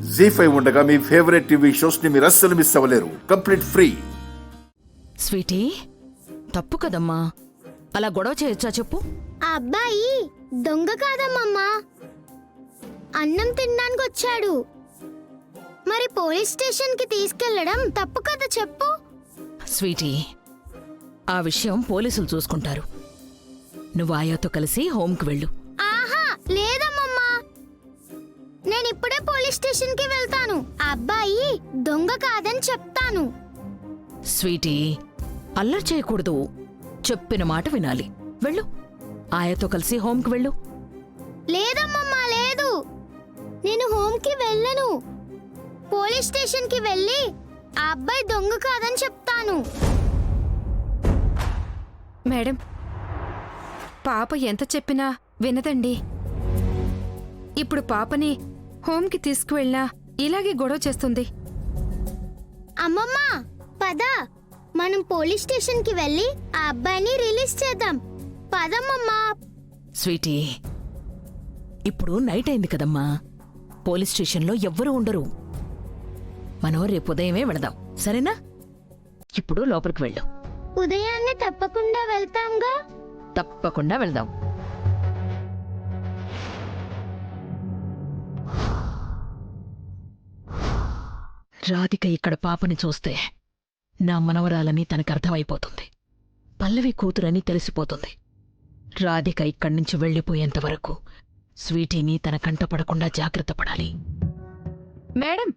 జీ5 ఉండగా మీ favourite TV shows ని మీరు అస్సలు మిస్ అవ్వలేరు. Complete free. స్వీటీ, తప్పు కదమ్మా, అలా గొడవ చేయొచ్చా చెప్పు? ఆ అబ్బాయి దొంగ కాదమ్మమ్మా, అన్నం తినడానికి వచ్చాడు. మరి పోలీస్ స్టేషన్ కి తీసుకెళ్లడం తప్పు కదా చెప్పు. స్వీటీ, ఆ విషయం పోలీసులు చూసుకుంటారు. నువ్వు ఆయాతో కలిసి హోంకి వెళ్ళు. ఆహా లేదమ్మమ్మా, నేను ఇప్పుడే పోలీస్ స్టేషన్ కి వెళ్తాను. ఆ అబ్బాయి దొంగ కాదని చెప్తాను. స్వీటీ, అల్లరి చేయకూడదు, చెప్పిన మాట వినాలి. వెళ్ళు, ఆయాతో కలిసి హోంకి వెళ్ళు. లేదమ్మమ్మా లేదు, నేను హోమ్ కి వెళ్ళను. పోలీస్ స్టేషన్ కి వెళ్ళి ఆ అబ్బాయి దొంగ కాదని చెప్తాను. మేడం, పాప ఎంత చెప్పినా వినదండి. ఇప్పుడు పాపని హోంకి తీసుకువెళ్ళినా ఇలాగే గొడవ చేస్తుంది. అమ్మమ్మా పద, మనం పోలీస్ స్టేషన్ కి వెళ్ళి ఆ అబ్బాయిని రిలీజ్ చేద్దాం. పదమ్మమ్మా. స్వీటీ, ఇప్పుడు నైట్ అయింది కదమ్మా, పోలీస్ స్టేషన్లో ఎవ్వరూ ఉండరు. మనం రేపు ఉదయమే వెళదాం, సరేనా? ఇప్పుడు లోపలికి వెళ్ళు. ఉదయాన్నే తప్పకుండా వెళ్తాంగా. తప్పకుండా వెళ్దాం. రాధిక ఇక్కడ పాపని చూస్తే నా మనవరాలని తనకర్థమైపోతుంది. పల్లవి కూతురని తెలిసిపోతుంది. రాధిక ఇక్కడి నుంచి వెళ్ళిపోయేంత వరకు స్వీటీని తన కంట పడకుండా జాగ్రత్త పడాలి. మేడం,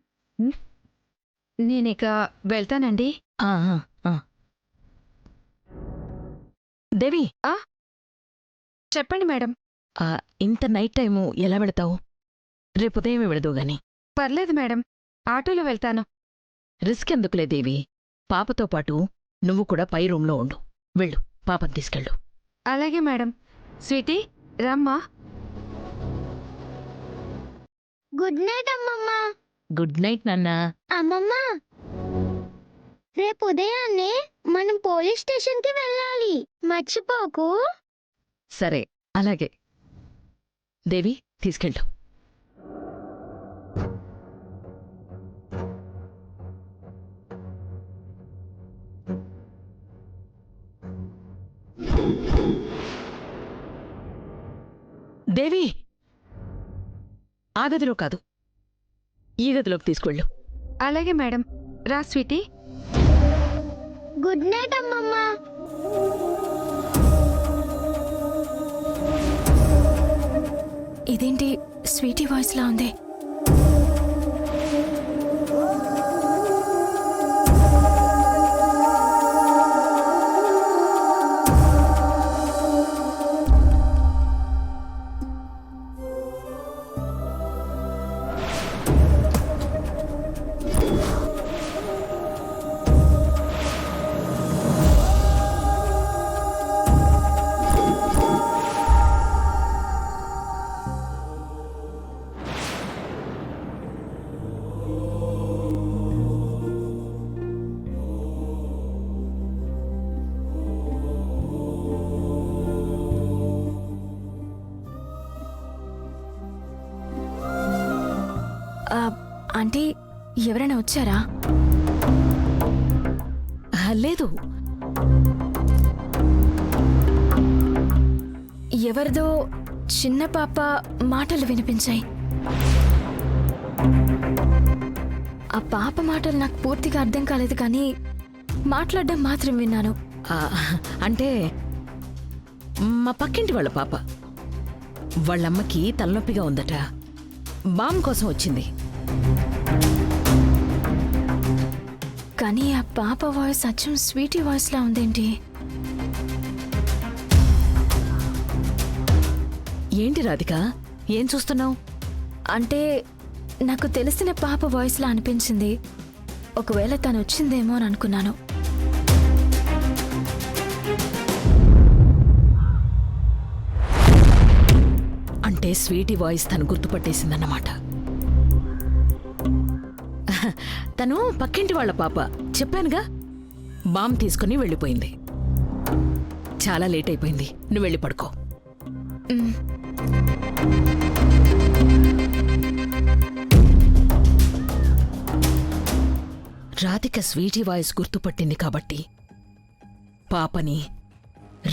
నేనిక వెళ్తానండి. ఆ, ఆ. దేవి, చెప్పండి మేడం. ఇంత నైట్ టైము ఎలా వెళతావు? రేపు ఉదయమే వెళదు గాని. పర్లేదు మేడం, ఆటోలో వెళ్తాను. రిస్క్ ఎందుకులే దేవి, పాపతో పాటు నువ్వు కూడా పై రూంలో ఉండు. వెళ్ళు, పాపని తీసుకెళ్ళు. అలాగే మేడం. స్వీటీ, రమ్మా. గుడ్ నైట్ అమ్మమ్మా. గుడ్ నైట్ నాన్నా. అమ్మమ్మా, రేపు ఉదయాన్నే మనం పోలీస్ స్టేషన్ కి వెళ్ళాలి, మర్చిపోకు. సరే, అలాగే. దేవి, తీసుకెళ్ళు. దేవి, ఆ గదిలో కాదు, ఈ గదిలోకి తీసుకెళ్ళు. అలాగే మేడం. రా స్వీటీ. గుడ్ నైట్ అమ్మమ్మా. ఇదేంటి స్వీటీ వాయిస్ లా ఉంది? ఆంటీ, ఎవరైనా వచ్చారా? లేదు. ఎవరిదో చిన్న పాప మాటలు వినిపించాయి. ఆ పాప మాటలు నాకు పూర్తిగా అర్థం కాలేదు, కానీ మాట్లాడడం మాత్రం విన్నాను. అంటే మా పక్కింటి వాళ్ళ పాప. వాళ్ళమ్మకి తలనొప్పిగా ఉందట, బామ్ కోసం వచ్చింది. కానీ ఆ పాప వాయిస్ అచ్చం స్వీటీ వాయిస్ లా ఉందేంటి? ఏంటి రాధిక, ఏం చూస్తున్నావు? అంటే నాకు తెలిసిన పాప వాయిస్ లా అనిపించింది. ఒకవేళ తను వచ్చిందేమో అని అనుకున్నాను. అంటే స్వీటీ వాయిస్ తను గుర్తుపట్టేసిందన్నమాట. తను పక్కింటి వాళ్ళ పాప, చెప్పానుగా. బామ్ తీసుకుని వెళ్ళిపోయింది. చాలా లేట్ అయిపోయింది, నువ్వు వెళ్ళి పడుకో. రాధిక స్వీటీ వాయిస్ గుర్తుపట్టింది కాబట్టి పాపని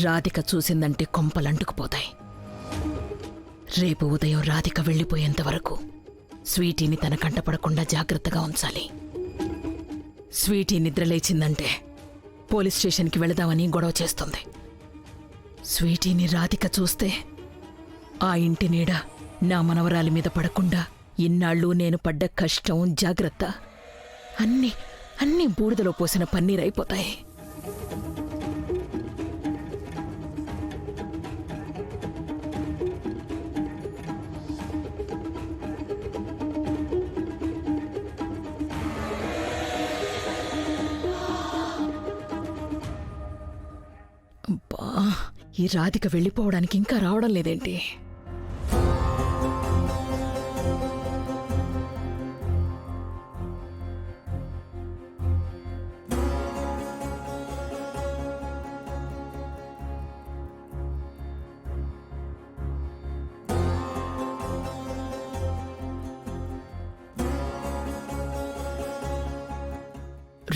రాధిక చూసిందంటే కొంపలంటుకుపోతాయి. రేపు ఉదయం రాధిక వెళ్ళిపోయేంత వరకు స్వీటీని తన కంటపడకుండా జాగ్రత్తగా ఉంచాలి. స్వీటీ నిద్రలేచిందంటే పోలీస్ స్టేషన్కి వెళదామని గొడవ చేస్తుంది. స్వీటీని రాధిక చూస్తే ఆ ఇంటి నీడ నా మనవరాలి మీద పడకుండా ఇన్నాళ్ళు నేను పడ్డ కష్టం, జాగ్రత్త అన్నీ బూడిదలో పోసిన పన్నీరైపోతాయి. అబ్బా, ఈ రాధిక వెళ్ళిపోవడానికి ఇంకా రావడం లేదేంటి?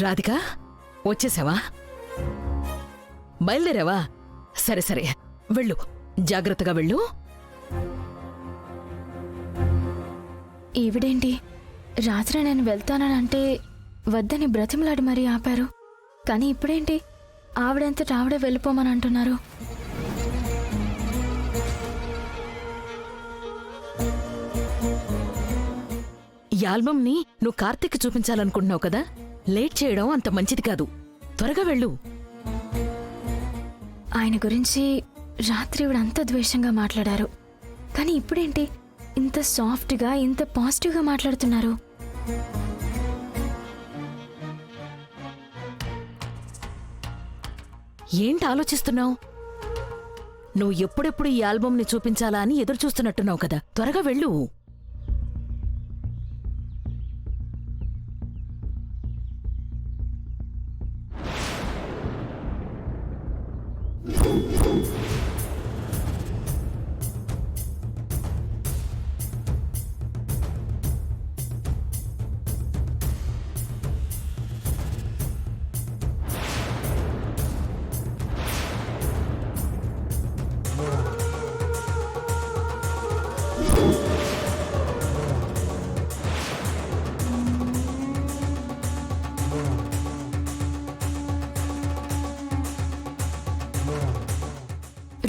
రాధిక, వచ్చేసావా? బయలుదేరావా? సరే సరే, వెళ్ళు, జాగ్రత్తగా వెళ్ళు. ఈవిడేంటి రాత్రి నేను వెళ్తానంటే వద్దని బ్రతిమలాడి మరీ ఆపారు. కానీ ఇప్పుడేంటి ఆవిడంతట ఆవిడే వెళ్ళిపోమని అంటున్నారు? ఈ ఆల్బమ్ని నువ్వు కార్తీక్ చూపించాలనుకుంటున్నావు కదా, లేట్ చేయడం అంత మంచిది కాదు. త్వరగా వెళ్ళు. ఆయన గురించి రాత్రి ఇవిడంత ద్వేషంగా మాట్లాడారు. కానీ ఇప్పుడేంటి ఇంత సాఫ్ట్గా, ఇంత పాజిటివ్గా మాట్లాడుతున్నారు? ఏంటి ఆలోచిస్తున్నావు? నువ్వు ఎప్పుడెప్పుడు ఈ ఆల్బమ్ని చూపించాలా అని ఎదురు చూస్తున్నట్టున్నావు కదా, త్వరగా వెళ్ళు.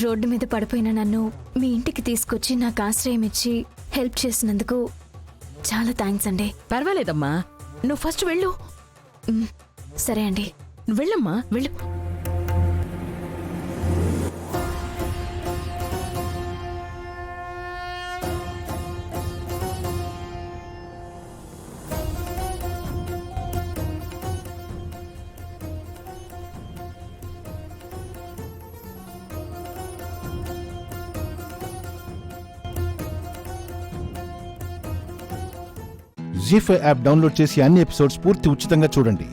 రోడ్డు మీద పడిపోయిన నన్ను మీ ఇంటికి తీసుకొచ్చి నాకు ఆశ్రయం ఇచ్చి హెల్ప్ చేసినందుకు చాలా థ్యాంక్స్ అండి. పర్వాలేదమ్మా, నువ్వు ఫస్ట్ వెళ్ళు. సరే అండి. వెళ్ళమ్మా, వెళ్ళు. జీ5 యాప్ డౌన్లోడ్ చేసి అన్ని ఎపిసోడ్స్ పూర్తి ఉచితంగా చూడండి.